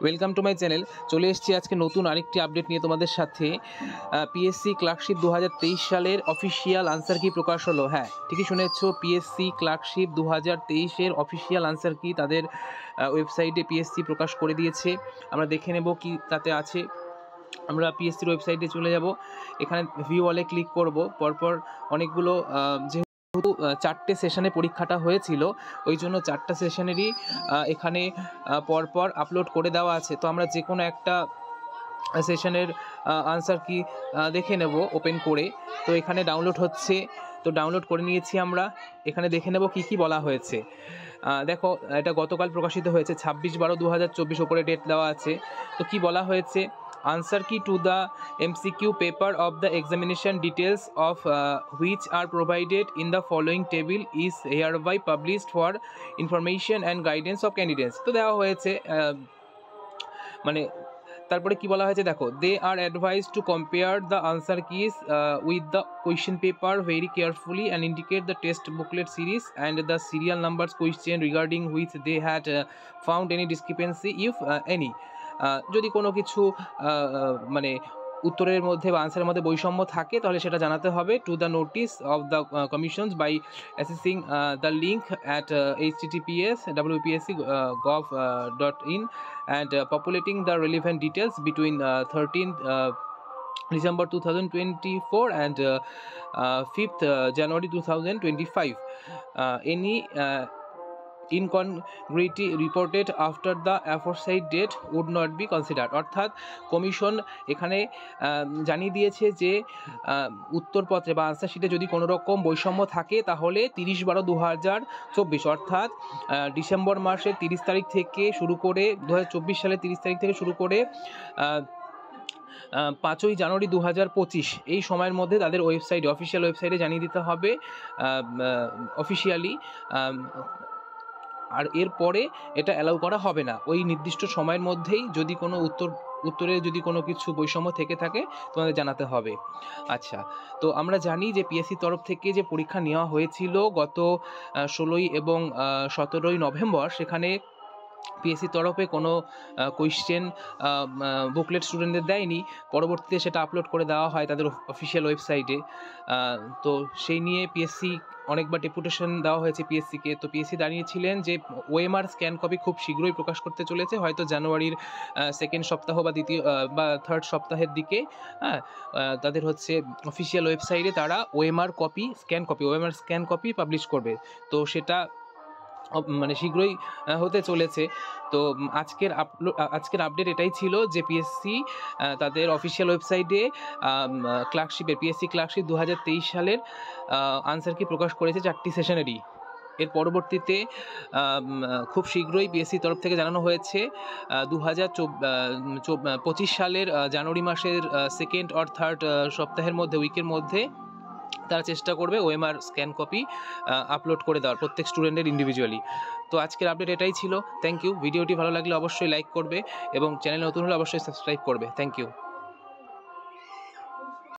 Welcome to my channel. চলে এসেছি আজকে নতুন আরেকটি আপডেট নিয়ে তোমাদের সাথে। পিএসসি ক্লার্কশিপ 2023 সালের অফিসিয়াল আনসার কি প্রকাশ হলো। হ্যাঁ, ঠিকই শুনেছো, পিএসসি ক্লার্কশিপ 2023-এর অফিসিয়াল আনসার কি তাদের ওয়েবসাইটে পিএসসি প্রকাশ করে দিয়েছে। আমরা দেখে নেব কি তাতে আছে। আমরা পিএসসির ওয়েবসাইটে চলে যাব, এখানে ভিউ অলে ক্লিক করব। পরপর অনেকগুলো যেহেতু 4টে সেশনে পরীক্ষাটা হয়েছিল, ওই জন্য 4টা সেশনেরই এখানে পরপর আপলোড করে দেওয়া আছে। তো আমরা যে কোনো একটা সেশনের আনসার কি দেখে নেব ওপেন করে। তো এখানে ডাউনলোড হচ্ছে, তো ডাউনলোড করে নিয়েছি আমরা। এখানে দেখে নেব কি কি বলা হয়েছে। দেখো, এটা গতকাল প্রকাশিত হয়েছে 26/12/2024, ওপরে ডেট দেওয়া আছে। তো কি বলা হয়েছে, answer key to the MCQ paper of the examination, details of which are provided in the following table is hereby published for information and guidance of candidates। তো দেওয়া হয়েছে মানে তারপরে কি বলা হয়েছে দেখো, they are advise to compare the answer keys with the question paper very carefully and indicate the text booklet series and the serial numbers question regarding which they had found any discrepancy if any. যদি কোনো কিছু মানে উত্তরের মধ্যে বা আনসারের মধ্যে বৈষম্য থাকে তাহলে সেটা জানাতে হবে to the notice of the commissions by assessing the link at https://wpsc.gov.in and populating the relevant details between 13th December 2024 and 5th January 2025. Any incongruity reported after the aforesaid date would not be considered। অর্থাৎ commission এখানে জানিয়ে দিয়েছে যে উত্তরপত্রে বা answer শিটে যদি কোনো রকম বৈষম্য থাকে তাহলে 30/12/2024 অর্থাৎ ডিসেম্বর মাসের 30 তারিখ থেকে শুরু করে 2024 সালের 30 তারিখ থেকে শুরু করে 5ই জানুয়ারি 2025 এই সময়ের মধ্যে তাদের ওয়েবসাইটে, অফিসিয়াল ওয়েবসাইটে জানিয়ে দিতে হবে অফিসিয়ালি। আর এরপরে এটা অ্যালাউ করা হবে না। ওই নির্দিষ্ট সময়ের মধ্যেই যদি কোনো উত্তরে যদি কোনো কিছু বৈষম্য থেকে থাকে তোমাদের জানাতে হবে। আচ্ছা, তো আমরা জানি যে পিএসসি তরফ থেকে যে পরীক্ষা নেওয়া হয়েছিল গত 16 এবং 17 নভেম্বর, সেখানে পিএসসি তরফে কোনো কোয়েশ্চেন বুকলেট স্টুডেন্টদের দেয়নি। পরবর্তীতে সেটা আপলোড করে দেওয়া হয় তাদের অফিসিয়াল ওয়েবসাইটে। তো সেই নিয়ে পিএসসি অনেকবার ডেপুটেশন দেওয়া হয়েছে পিএসসিকে। তো পিএসসি জানিয়েছিলেন যে ওএমআর স্ক্যান কপি খুব শীঘ্রই প্রকাশ করতে চলেছে, হয়তো জানুয়ারির 2nd সপ্তাহ বা 3rd সপ্তাহের দিকে। তাদের হচ্ছে অফিসিয়াল ওয়েবসাইটে তারা ওএমআর স্ক্যান কপি পাবলিশ করবে। তো সেটা মানে শীঘ্রই হতে চলেছে। তো আজকের আপডেট এটাই ছিল যে পিএসসি তাদের অফিসিয়াল ওয়েবসাইটে পিএসসি ক্লার্কশিপ 2023 সালের আনসার কি প্রকাশ করেছে 4টি সেশনেরই। এর পরবর্তীতে খুব শীঘ্রই পিএসসি তরফ থেকে জানানো হয়েছে 2025 সালের জানুয়ারি মাসের 2nd or 3rd সপ্তাহের মধ্যে, উইকের মধ্যে তারা চেষ্টা করবে ওএমআর স্ক্যান কপি আপলোড করে দেওয়ার প্রত্যেক স্টুডেন্টের ইন্ডিভিজুয়ালি। তো আজকের আপডেট এটাই ছিল। Thank you. ভিডিওটি ভালো লাগলে অবশ্যই লাইক করবে এবং চ্যানেল নতুন হলে অবশ্যই সাবস্ক্রাইব করবে। Thank you.